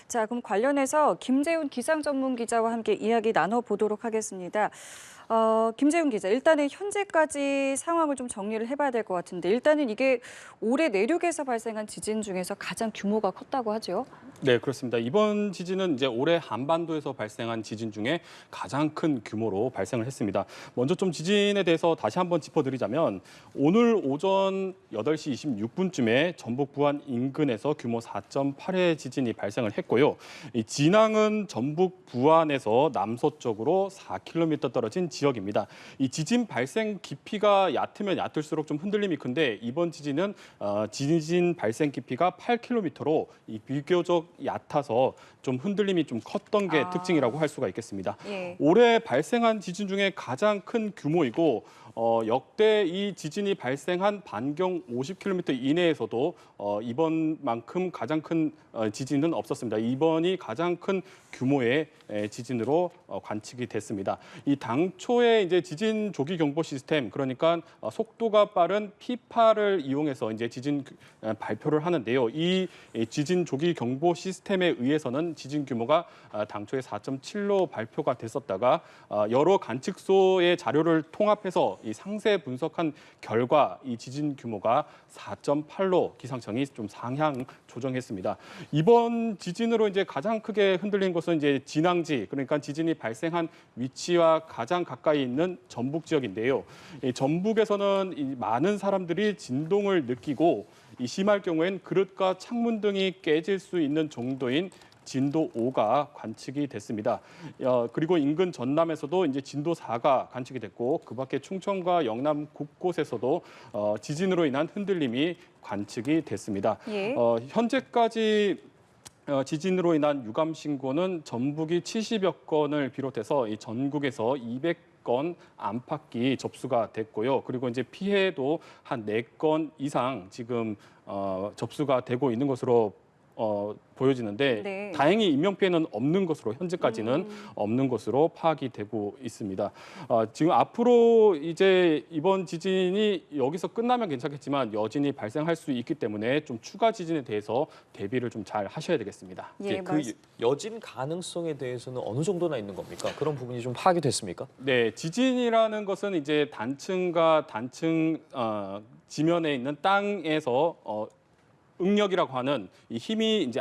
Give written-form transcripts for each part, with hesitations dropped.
자, 그럼 관련해서 김재훈 기상 전문 기자와 함께 이야기 나눠보도록 하겠습니다. 김재훈 기자, 일단은 현재까지 상황을 좀 정리를 해봐야 될 것 같은데 일단은 이게 올해 내륙에서 발생한 지진 중에서 가장 규모가 컸다고 하죠? 네, 그렇습니다. 이번 지진은 이제 올해 한반도에서 발생한 지진 중에 가장 큰 규모로 발생을 했습니다. 먼저 좀 지진에 대해서 다시 한번 짚어드리자면 오늘 오전 8시 26분쯤에 전북 부안 인근에서 규모 4.8의 지진이 발생을 했고요. 이 진앙은 전북 부안에서 남서쪽으로 4km 떨어진 지역입니다. 이 지진 발생 깊이가 얕으면 얕을수록 좀 흔들림이 큰데 이번 지진은 지진 발생 깊이가 8km로 이 비교적 얕아서 좀 흔들림이 좀 컸던 게 특징이라고 할 수가 있겠습니다. 예. 올해 발생한 지진 중에 가장 큰 규모이고 역대 이 지진이 발생한 반경 50km 이내에서도 이번만큼 가장 큰 지진은 없었습니다. 이번이 가장 큰 규모의 지진으로 관측이 됐습니다. 이 당초에 이제 지진 조기 경보 시스템, 그러니까 속도가 빠른 P8을 이용해서 이제 지진 발표를 하는데요. 이 지진 조기 경보 시스템에 의해서는 지진 규모가 당초에 4.7로 발표가 됐었다가 여러 관측소의 자료를 통합해서 이 상세 분석한 결과 이 지진 규모가 4.8로 기상청이 좀 상향 조정했습니다. 이번 지진으로 이제 가장 크게 흔들린 곳은 이제 진앙지, 그러니까 지진이 발생한 위치와 가장 가까이 있는 전북 지역인데요. 이 전북에서는 이 많은 사람들이 진동을 느끼고 이 심할 경우엔 그릇과 창문 등이 깨질 수 있는 정도인 진도 5가 관측이 됐습니다. 그리고 인근 전남에서도 이제 진도 4가 관측이 됐고 그밖에 충청과 영남 곳곳에서도 지진으로 인한 흔들림이 관측이 됐습니다. 예. 현재까지 지진으로 인한 유감 신고는 전북이 70여 건을 비롯해서 이 전국에서 200건 안팎이 접수가 됐고요. 그리고 이제 피해도 한 4건 이상 지금 접수가 되고 있는 것으로 보여지는데 네. 다행히 인명피해는 없는 것으로 현재까지는 없는 것으로 파악이 되고 있습니다. 지금 앞으로 이제 이번 지진이 여기서 끝나면 괜찮겠지만 여진이 발생할 수 있기 때문에 좀 추가 지진에 대해서 대비를 좀 잘 하셔야 되겠습니다. 예, 그 여진 가능성에 대해서는 어느 정도나 있는 겁니까? 그런 부분이 좀 파악이 됐습니까? 네, 지진이라는 것은 이제 단층과 단층 지면에 있는 땅에서 응력이라고 하는 이 힘이 이제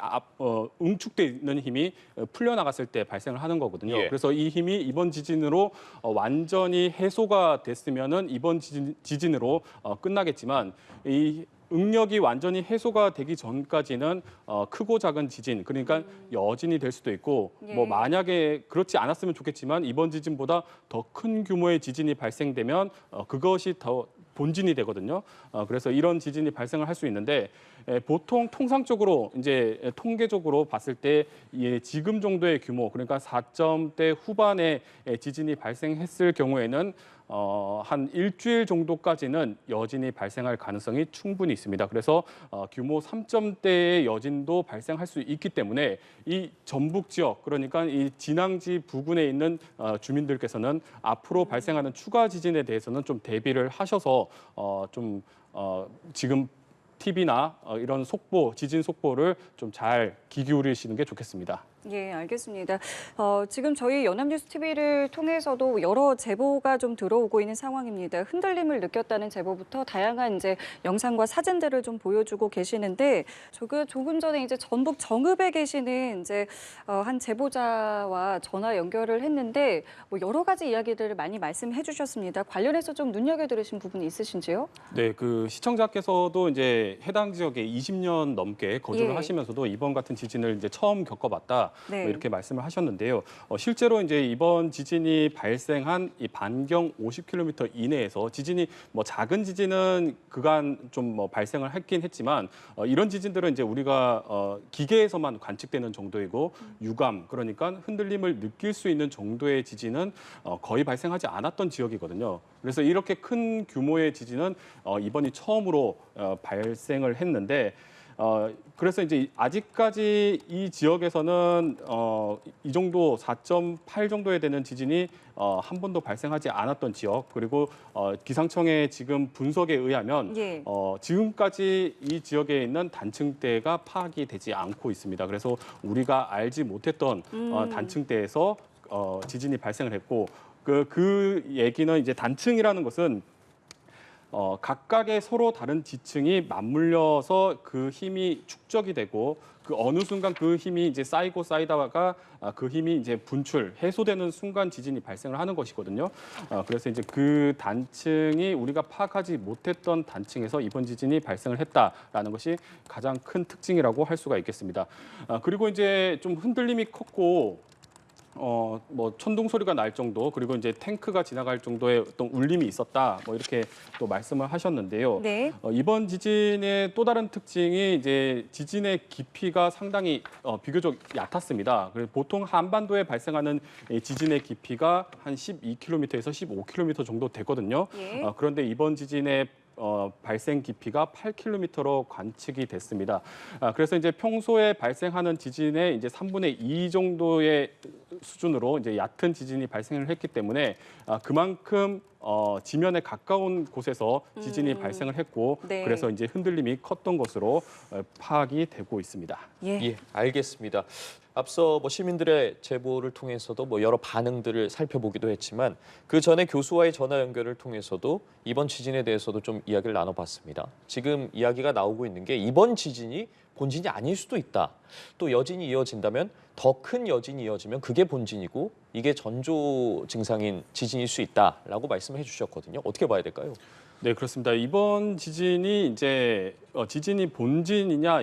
응축돼 있는 힘이 풀려나갔을 때 발생을 하는 거거든요. 예. 그래서 이 힘이 이번 지진으로 완전히 해소가 됐으면은 이번 지진으로 끝나겠지만 이 응력이 완전히 해소가 되기 전까지는 크고 작은 지진, 그러니까 여진이 될 수도 있고 예. 뭐 만약에 그렇지 않았으면 좋겠지만 이번 지진보다 더 큰 규모의 지진이 발생되면 그것이 더 본진이 되거든요. 그래서 이런 지진이 발생을 할 수 있는데 보통 통상적으로 이제 통계적으로 봤을 때 지금 정도의 규모, 그러니까 4점대 후반의 지진이 발생했을 경우에는 한 일주일 정도까지는 여진이 발생할 가능성이 충분히 있습니다. 그래서 규모 3점대의 여진도 발생할 수 있기 때문에 이 전북 지역, 그러니까 이 진앙지 부근에 있는 주민들께서는 앞으로 발생하는 추가 지진에 대해서는 좀 대비를 하셔서 지금 TV나 이런 속보, 지진 속보를 좀 잘 귀 기울이시는 게 좋겠습니다. 예, 알겠습니다. 지금 저희 연합뉴스 TV를 통해서도 여러 제보가 좀 들어오고 있는 상황입니다. 흔들림을 느꼈다는 제보부터 다양한 이제 영상과 사진들을 좀 보여주고 계시는데 조금 전에 이제 전북 정읍에 계시는 이제 한 제보자와 전화 연결을 했는데 뭐 여러 가지 이야기들을 많이 말씀해 주셨습니다. 관련해서 좀 눈여겨들으신 부분이 있으신지요? 네, 그 시청자께서도 이제 해당 지역에 20년 넘게 거주를 예. 하시면서도 이번 같은 지진을 이제 처음 겪어봤다. 네. 뭐 이렇게 말씀을 하셨는데요. 실제로 이제 이번 지진이 발생한 이 반경 50km 이내에서 지진이 뭐 작은 지진은 그간 좀 뭐 발생을 했긴 했지만 이런 지진들은 이제 우리가 기계에서만 관측되는 정도이고 유감, 그러니까 흔들림을 느낄 수 있는 정도의 지진은 거의 발생하지 않았던 지역이거든요. 그래서 이렇게 큰 규모의 지진은 이번이 처음으로 발생을 했는데 그래서 이제 아직까지 이 지역에서는 이 정도 4.8 정도에 되는 지진이 한 번도 발생하지 않았던 지역, 그리고 기상청의 지금 분석에 의하면 예. 지금까지 이 지역에 있는 단층대가 파악이 되지 않고 있습니다. 그래서 우리가 알지 못했던 단층대에서 지진이 발생을 했고, 그 얘기는 이제 단층이라는 것은 각각의 서로 다른 지층이 맞물려서 그 힘이 축적이 되고, 그 어느 순간 그 힘이 이제 쌓이고 쌓이다가 그 힘이 이제 해소되는 순간 지진이 발생을 하는 것이거든요. 그래서 이제 그 단층이 우리가 파악하지 못했던 단층에서 이번 지진이 발생을 했다라는 것이 가장 큰 특징이라고 할 수가 있겠습니다. 그리고 이제 좀 흔들림이 컸고, 뭐 천둥 소리가 날 정도, 그리고 이제 탱크가 지나갈 정도의 어떤 울림이 있었다, 뭐 이렇게 또 말씀을 하셨는데요. 네. 이번 지진의 또 다른 특징이 이제 지진의 깊이가 상당히 비교적 얕았습니다. 그래서 보통 한반도에 발생하는 이 지진의 깊이가 한 12km에서 15km 정도 되거든요. 예. 그런데 이번 지진의 발생 깊이가 8km로 관측이 됐습니다. 그래서 이제 평소에 발생하는 지진의 이제 3분의 2 정도의 수준으로 이제 얕은 지진이 발생을 했기 때문에 그만큼 지면에 가까운 곳에서 지진이 발생을 했고, 네. 그래서 이제 흔들림이 컸던 것으로 파악이 되고 있습니다. 예. 예, 알겠습니다. 앞서 뭐 시민들의 제보를 통해서도 뭐 여러 반응들을 살펴보기도 했지만 그 전에 교수와의 전화 연결을 통해서도 이번 지진에 대해서도 좀 이야기를 나눠봤습니다. 지금 이야기가 나오고 있는 게 이번 지진이 본진이 아닐 수도 있다. 또 여진이 이어진다면 더 큰 여진이 이어지면 그게 본진이고 이게 전조 증상인 지진일 수 있다라고 말씀해 주셨거든요. 어떻게 봐야 될까요? 네, 그렇습니다. 이번 지진이 이제 지진이 본진이냐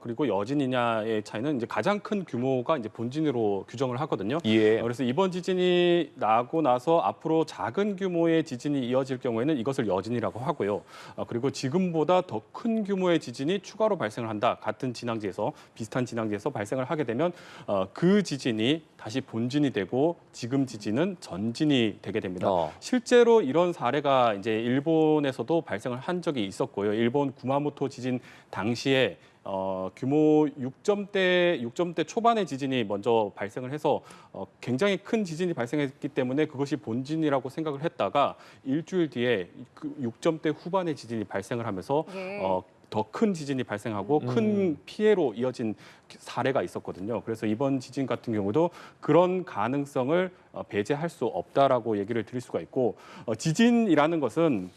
그리고 여진이냐의 차이는 이제 가장 큰 규모가 이제 본진으로 규정을 하거든요. 예. 그래서 이번 지진이 나고 나서 앞으로 작은 규모의 지진이 이어질 경우에는 이것을 여진이라고 하고요. 그리고 지금보다 더 큰 규모의 지진이 추가로 발생을 한다. 같은 진앙지에서, 비슷한 진앙지에서 발생을 하게 되면 그 지진이 다시 본진이 되고 지금 지진은 전진이 되게 됩니다. 실제로 이런 사례가 이제 일본에서도 발생을 한 적이 있었고요. 일본 구마모토 지진 당시에 규모 6점대 초반의 지진이 먼저 발생을 해서 굉장히 큰 지진이 발생했기 때문에 그것이 본진이라고 생각을 했다가 일주일 뒤에 그 6점대 후반의 지진이 발생을 하면서 예. 더 큰 지진이 발생하고 큰 피해로 이어진 사례가 있었거든요. 그래서 이번 지진 같은 경우도 그런 가능성을 배제할 수 없다라고 얘기를 드릴 수가 있고, 지진이라는 것은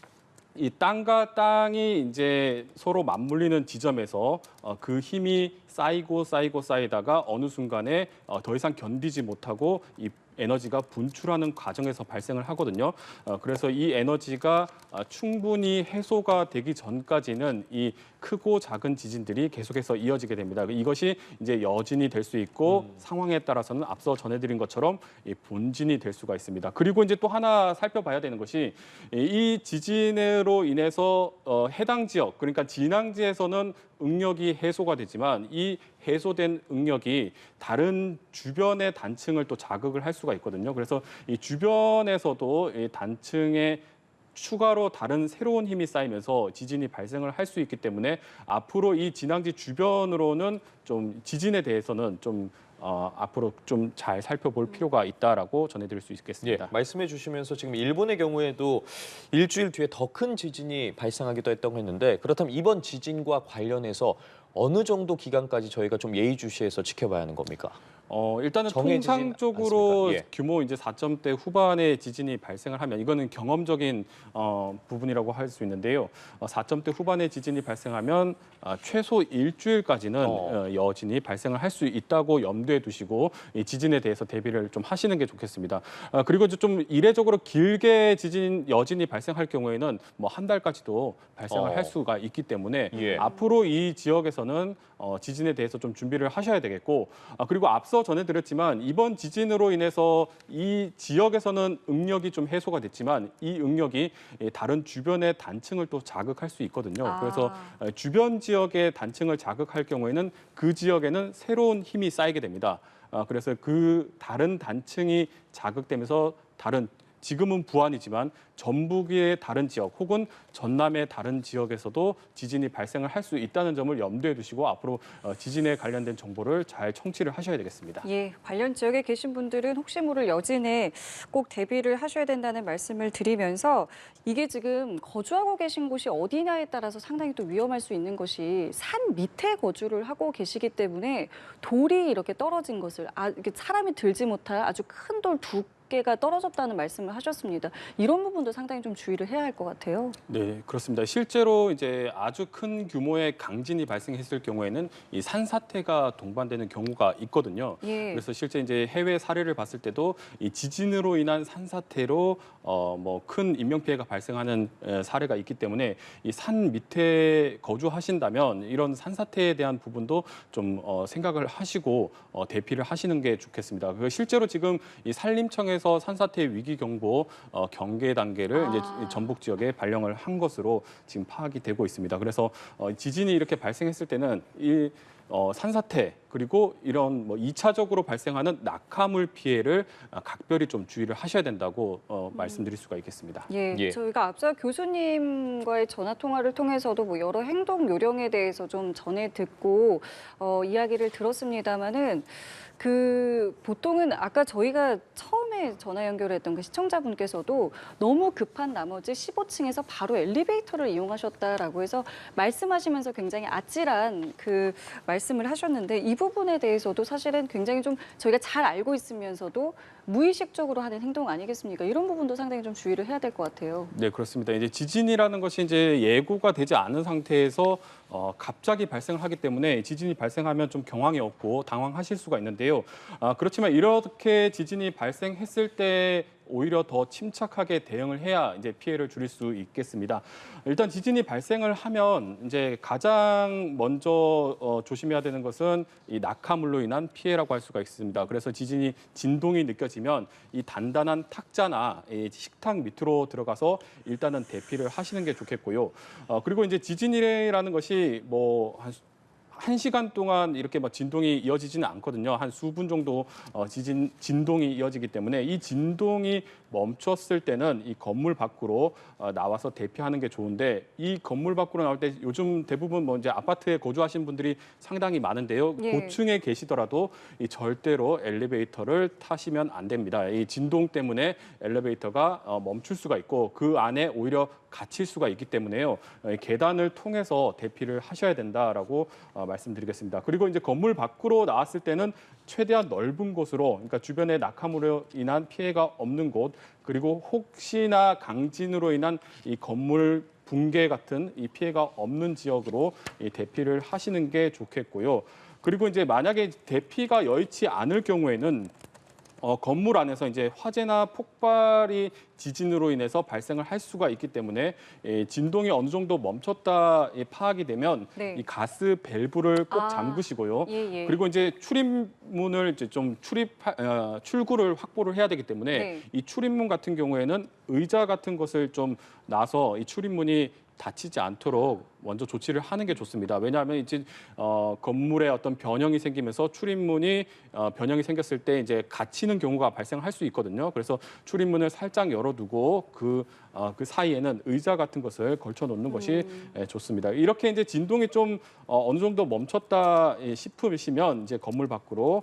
이 땅과 땅이 이제 서로 맞물리는 지점에서 그 힘이 쌓이다가 어느 순간에 더 이상 견디지 못하고 이 에너지가 분출하는 과정에서 발생을 하거든요. 그래서 이 에너지가 충분히 해소가 되기 전까지는 이 크고 작은 지진들이 계속해서 이어지게 됩니다. 이것이 이제 여진이 될 수 있고 상황에 따라서는 앞서 전해드린 것처럼 이 본진이 될 수가 있습니다. 그리고 이제 또 하나 살펴봐야 되는 것이 이 지진으로 인해서 해당 지역, 그러니까 진앙지에서는 응력이 해소가 되지만 이 해소된 응력이 다른 주변의 단층을 또 자극을 할 수가 있거든요. 그래서 이 주변에서도 이 단층에 추가로 다른 새로운 힘이 쌓이면서 지진이 발생을 할 수 있기 때문에 앞으로 이 진앙지 주변으로는 좀 지진에 대해서는 좀 앞으로 좀 잘 살펴볼 필요가 있다라고 전해드릴 수 있겠습니다. 예, 말씀해 주시면서 지금 일본의 경우에도 일주일 뒤에 더 큰 지진이 발생하기도 했다고 했는데, 그렇다면 이번 지진과 관련해서 어느 정도 기간까지 저희가 좀 예의주시해서 지켜봐야 하는 겁니까? 일단은 정해지진 통상적으로 않습니까? 예. 규모 이제 4점대 후반의 지진이 발생을 하면 이거는 경험적인 부분이라고 할 수 있는데요. 4점대 후반의 지진이 발생하면 최소 일주일까지는 여진이 발생을 할 수 있다고 염두에 두시고 이 지진에 대해서 대비를 좀 하시는 게 좋겠습니다. 그리고 좀 이례적으로 길게 여진이 발생할 경우에는 뭐 한 달까지도 발생을 할 수가 있기 때문에 예. 앞으로 이 지역에서는 지진에 대해서 좀 준비를 하셔야 되겠고, 그리고 앞서 전해드렸지만 이번 지진으로 인해서 이 지역에서는 응력이 좀 해소가 됐지만 이 응력이 다른 주변의 단층을 또 자극할 수 있거든요. 그래서 주변 지역의 단층을 자극할 경우에는 그 지역에는 새로운 힘이 쌓이게 됩니다. 그래서 그 다른 단층이 자극되면서 다른 지금은 부안이지만 전북의 다른 지역 혹은 전남의 다른 지역에서도 지진이 발생을 할 수 있다는 점을 염두에 두시고 앞으로 지진에 관련된 정보를 잘 청취를 하셔야 되겠습니다. 예, 관련 지역에 계신 분들은 혹시 모를 여진에 꼭 대비를 하셔야 된다는 말씀을 드리면서 이게 지금 거주하고 계신 곳이 어디냐에 따라서 상당히 또 위험할 수 있는 것이 산 밑에 거주를 하고 계시기 때문에 돌이 이렇게 떨어진 것을 이렇게 사람이 들지 못할 아주 큰 돌 두 개가 떨어졌다는 말씀을 하셨습니다. 이런 부분도 상당히 좀 주의를 해야 할 것 같아요. 네, 그렇습니다. 실제로 이제 아주 큰 규모의 강진이 발생했을 경우에는 이 산사태가 동반되는 경우가 있거든요. 예. 그래서 실제 이제 해외 사례를 봤을 때도 이 지진으로 인한 산사태로 뭐 큰 인명 피해가 발생하는 사례가 있기 때문에 이 산 밑에 거주하신다면 이런 산사태에 대한 부분도 좀 생각을 하시고 대피를 하시는 게 좋겠습니다. 그 실제로 지금 이 산림청에서 산사태 위기 경보 경계 단계를 이제 전북 지역에 발령을 한 것으로 지금 파악이 되고 있습니다. 그래서 지진이 이렇게 발생했을 때는 이 산사태 그리고 이런 뭐 2차적으로 발생하는 낙하물 피해를 각별히 좀 주의를 하셔야 된다고 말씀드릴 수가 있겠습니다. 예, 저희가 앞서 교수님과의 전화 통화를 통해서도 뭐 여러 행동 요령에 대해서 좀 전해 듣고 이야기를 들었습니다마는 보통은 아까 저희가 처음에 전화 연결했던 그 시청자분께서도 너무 급한 나머지 15층에서 바로 엘리베이터를 이용하셨다라고 해서 말씀하시면서 굉장히 아찔한 그 말씀을 하셨는데 이 부분에 대해서도 사실은 굉장히 좀 저희가 잘 알고 있으면서도 무의식적으로 하는 행동 아니겠습니까? 이런 부분도 상당히 좀 주의를 해야 될 것 같아요. 네, 그렇습니다. 이제 지진이라는 것이 이제 예고가 되지 않은 상태에서 갑자기 발생을 하기 때문에 지진이 발생하면 좀 경황이 없고 당황하실 수가 있는데요. 그렇지만 이렇게 지진이 발생했을 때 오히려 더 침착하게 대응을 해야 이제 피해를 줄일 수 있겠습니다. 일단 지진이 발생을 하면 이제 가장 먼저 조심해야 되는 것은 이 낙하물로 인한 피해라고 할 수가 있습니다. 그래서 지진이 진동이 느껴지면 이 단단한 탁자나 이 식탁 밑으로 들어가서 일단은 대피를 하시는 게 좋겠고요. 그리고 이제 지진이라는 것이 뭐 한 시간 동안 이렇게 막 진동이 이어지지는 않거든요. 한 수분 정도 진동이 이어지기 때문에 이 진동이 멈췄을 때는 이 건물 밖으로 나와서 대피하는 게 좋은데 이 건물 밖으로 나올 때 요즘 대부분 뭐 이제 아파트에 거주하신 분들이 상당히 많은데요. 예. 고층에 계시더라도 이 절대로 엘리베이터를 타시면 안 됩니다. 이 진동 때문에 엘리베이터가 멈출 수가 있고 그 안에 오히려 갇힐 수가 있기 때문에요. 계단을 통해서 대피를 하셔야 된다라고 말씀드리겠습니다. 그리고 이제 건물 밖으로 나왔을 때는 최대한 넓은 곳으로, 그러니까 주변에 낙하물로 인한 피해가 없는 곳, 그리고 혹시나 강진으로 인한 이 건물 붕괴 같은 이 피해가 없는 지역으로 이 대피를 하시는 게 좋겠고요. 그리고 이제 만약에 대피가 여의치 않을 경우에는 건물 안에서 이제 화재나 폭발이 지진으로 인해서 발생을 할 수가 있기 때문에 진동이 어느 정도 멈췄다 파악이 되면 네. 이 가스 밸브를 꼭 잠그시고요. 예. 그리고 이제 출입문을 이제 좀 출구를 확보를 해야 되기 때문에 네. 이 출입문 같은 경우에는 의자 같은 것을 좀 놔서 이 출입문이 다치지 않도록 먼저 조치를 하는 게 좋습니다. 왜냐하면 이제 건물에 어떤 변형이 생기면서 출입문이 변형이 생겼을 때 이제 갇히는 경우가 발생할 수 있거든요. 그래서 출입문을 살짝 열어두고 그 사이에는 의자 같은 것을 걸쳐 놓는 것이 좋습니다. 이렇게 이제 진동이 좀 어느 정도 멈췄다 싶으시면 이제 건물 밖으로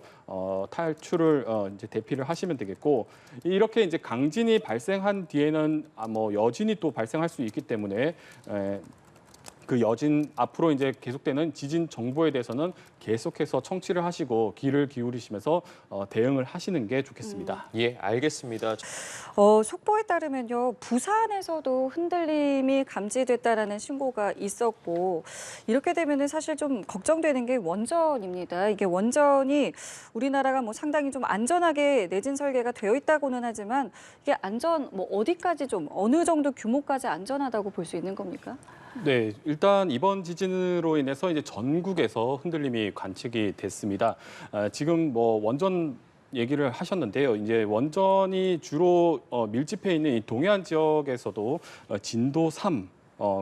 탈출을 이제 대피를 하시면 되겠고, 이렇게 이제 강진이 발생한 뒤에는 뭐 여진이 또 발생할 수 있기 때문에 그 여진 앞으로 이제 계속되는 지진 정보에 대해서는 계속해서 청취를 하시고 귀를 기울이시면서 대응을 하시는 게 좋겠습니다. 예, 알겠습니다. 속보에 따르면요, 부산에서도 흔들림이 감지됐다라는 신고가 있었고, 이렇게 되면은 사실 좀 걱정되는 게 원전입니다. 이게 원전이 우리나라가 뭐 상당히 좀 안전하게 내진 설계가 되어 있다고는 하지만 이게 뭐 어디까지 좀 어느 정도 규모까지 안전하다고 볼 수 있는 겁니까? 네, 일단 이번 지진으로 인해서 이제 전국에서 흔들림이 관측이 됐습니다. 지금 뭐 원전 얘기를 하셨는데요. 이제 원전이 주로 밀집해 있는 이 동해안 지역에서도 진도 3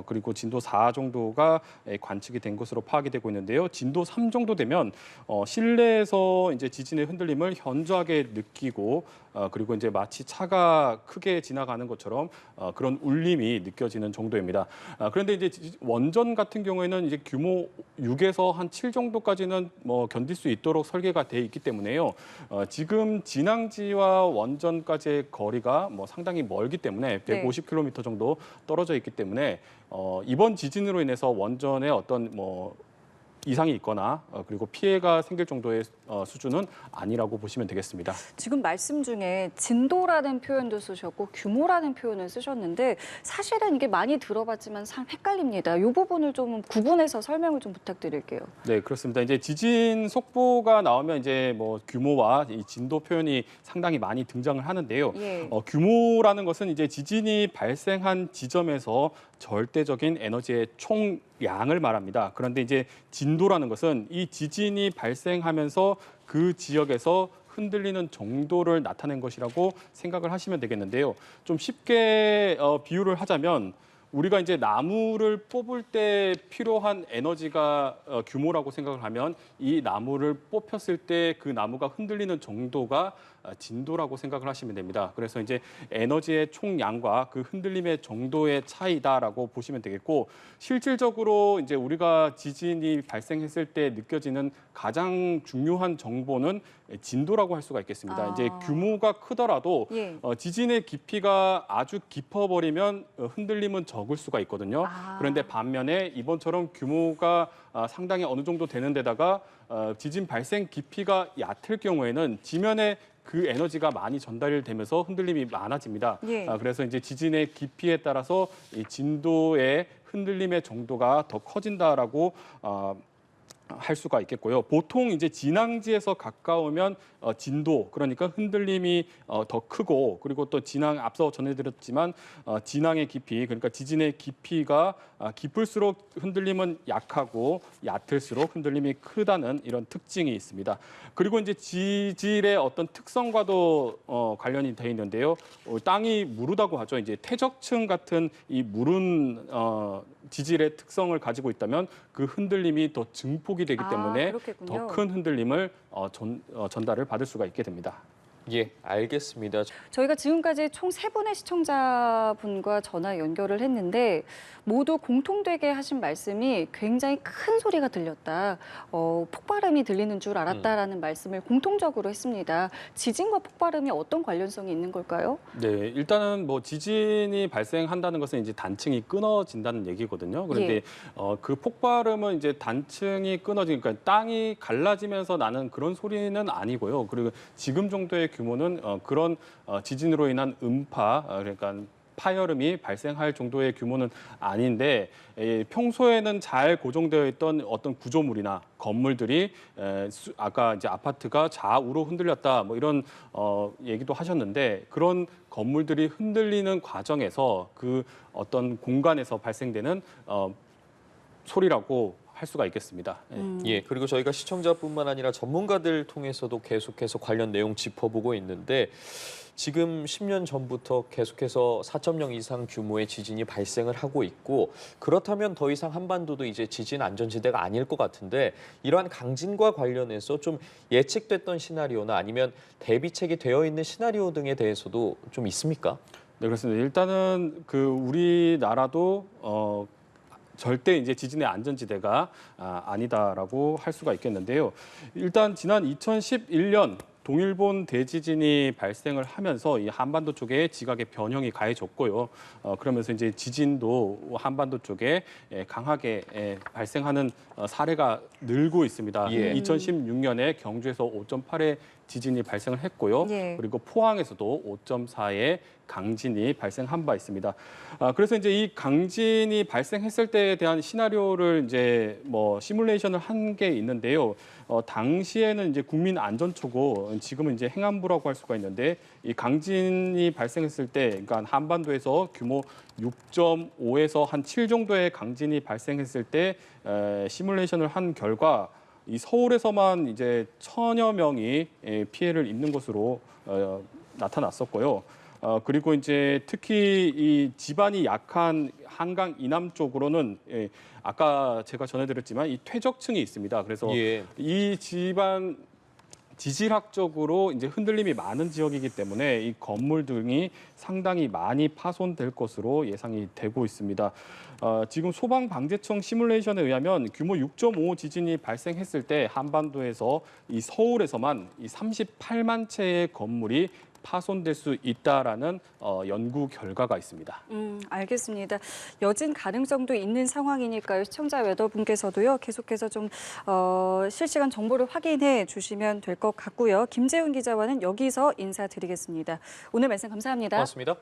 그리고 진도 4 정도가 관측이 된 것으로 파악이 되고 있는데요. 진도 3 정도 되면 실내에서 이제 지진의 흔들림을 현저하게 느끼고 그리고 이제 마치 차가 크게 지나가는 것처럼 그런 울림이 느껴지는 정도입니다. 그런데 이제 원전 같은 경우에는 이제 규모 6에서 한 7 정도까지는 뭐 견딜 수 있도록 설계가 돼 있기 때문에요. 지금 진앙지와 원전까지의 거리가 뭐 상당히 멀기 때문에 150km 정도 떨어져 있기 때문에 이번 지진으로 인해서 원전의 어떤 뭐 이상이 있거나 그리고 피해가 생길 정도의 수준은 아니라고 보시면 되겠습니다. 지금 말씀 중에 진도라는 표현도 쓰셨고 규모라는 표현을 쓰셨는데 사실은 이게 많이 들어봤지만 참 헷갈립니다. 이 부분을 좀 구분해서 설명을 좀 부탁드릴게요. 네, 그렇습니다. 이제 지진 속보가 나오면 이제 뭐 규모와 이 진도 표현이 상당히 많이 등장을 하는데요. 예. 규모라는 것은 이제 지진이 발생한 지점에서 절대적인 에너지의 총량을 말합니다. 그런데 이제 진도라는 것은 이 지진이 발생하면서 그 지역에서 흔들리는 정도를 나타낸 것이라고 생각을 하시면 되겠는데요. 좀 쉽게 비유를 하자면 우리가 이제 나무를 뽑을 때 필요한 에너지가 규모라고 생각을 하면 이 나무를 뽑혔을 때 그 나무가 흔들리는 정도가 진도라고 생각을 하시면 됩니다. 그래서 이제 에너지의 총량과 그 흔들림의 정도의 차이다라고 보시면 되겠고 실질적으로 이제 우리가 지진이 발생했을 때 느껴지는 가장 중요한 정보는 진도라고 할 수가 있겠습니다. 이제 규모가 크더라도 예. 지진의 깊이가 아주 깊어버리면 흔들림은 적을 수가 있거든요. 그런데 반면에 이번처럼 규모가 상당히 어느 정도 되는 데다가 지진 발생 깊이가 얕을 경우에는 지면에 그 에너지가 많이 전달되면서 흔들림이 많아집니다. 예. 그래서 이제 지진의 깊이에 따라서 이 진도의 흔들림의 정도가 더 커진다라고 할 수가 있겠고요. 보통 이제 진앙지에서 가까우면 진도, 그러니까 흔들림이 더 크고 그리고 또 진앙 앞서 전해드렸지만 진앙의 깊이, 그러니까 지진의 깊이가 깊을수록 흔들림은 약하고 얕을수록 흔들림이 크다는 이런 특징이 있습니다. 그리고 이제 지질의 어떤 특성과도 관련이 되어 있는데요. 땅이 무르다고 하죠. 이제 태적층 같은 이 무른 지질의 특성을 가지고 있다면 그 흔들림이 더 증폭이 되기 때문에 더 큰 흔들림을 전달을 받을 수가 있게 됩니다. 예, 알겠습니다. 저희가 지금까지 총 3분의 시청자분과 전화 연결을 했는데 모두 공통되게 하신 말씀이 굉장히 큰 소리가 들렸다. 폭발음이 들리는 줄 알았다라는 말씀을 공통적으로 했습니다. 지진과 폭발음이 어떤 관련성이 있는 걸까요? 네, 일단은 뭐 지진이 발생한다는 것은 이제 단층이 끊어진다는 얘기거든요. 그런데 그 폭발음은 이제 단층이 끊어지니까 땅이 갈라지면서 나는 그런 소리는 아니고요. 그리고 지금 정도의 규모는 그런 지진으로 인한 음파, 그러니까 파열음이 발생할 정도의 규모는 아닌데 평소에는 잘 고정되어 있던 어떤 구조물이나 건물들이 아까 이제 아파트가 좌우로 흔들렸다 뭐 이런 얘기도 하셨는데 그런 건물들이 흔들리는 과정에서 그 어떤 공간에서 발생되는 소리라고 할 수가 있겠습니다. 예, 그리고 저희가 시청자뿐만 아니라 전문가들 통해서도 계속해서 관련 내용 짚어보고 있는데 지금 10년 전부터 계속해서 4.0 이상 규모의 지진이 발생을 하고 있고 그렇다면 더 이상 한반도도 이제 지진 안전지대가 아닐 것 같은데 이러한 강진과 관련해서 좀 예측됐던 시나리오나 아니면 대비책이 되어 있는 시나리오 등에 대해서도 좀 있습니까? 네, 그렇습니다. 일단은 그 우리나라도 절대 이제 지진의 안전지대가 아니다라고 할 수가 있겠는데요. 일단 지난 2011년 동일본 대지진이 발생을 하면서 이 한반도 쪽에 지각의 변형이 가해졌고요. 그러면서 이제 지진도 한반도 쪽에 강하게 발생하는 사례가 늘고 있습니다. 2016년에 경주에서 5.8의 지진이 발생을 했고요. 그리고 포항에서도 5.4의 강진이 발생한 바 있습니다. 그래서 이제 이 강진이 발생했을 때에 대한 시나리오를 이제 뭐 시뮬레이션을 한 게 있는데요. 당시에는 이제 국민안전처고 지금은 이제 행안부라고 할 수가 있는데 이 강진이 발생했을 때, 그러니까 한반도에서 규모 6.5에서 한 7 정도의 강진이 발생했을 때 시뮬레이션을 한 결과 이 서울에서만 이제 1000여 명이 피해를 입는 것으로 나타났었고요. 그리고 이제 특히 이 지반이 약한 한강 이남 쪽으로는 아까 제가 전해드렸지만 이 퇴적층이 있습니다. 그래서 예. 이 지반 지질학적으로 이제 흔들림이 많은 지역이기 때문에 이 건물 등이 상당히 많이 파손될 것으로 예상이 되고 있습니다. 지금 소방방재청 시뮬레이션에 의하면 규모 6.5 지진이 발생했을 때 한반도에서 이 서울에서만 이 38만 채의 건물이 파손될 수 있다라는 연구 결과가 있습니다. 알겠습니다. 여진 가능성도 있는 상황이니까요. 시청자 여러분께서도요. 계속해서 좀 실시간 정보를 확인해 주시면 될 것 같고요. 김재훈 기자와는 여기서 인사드리겠습니다. 오늘 말씀 감사합니다. 고맙습니다.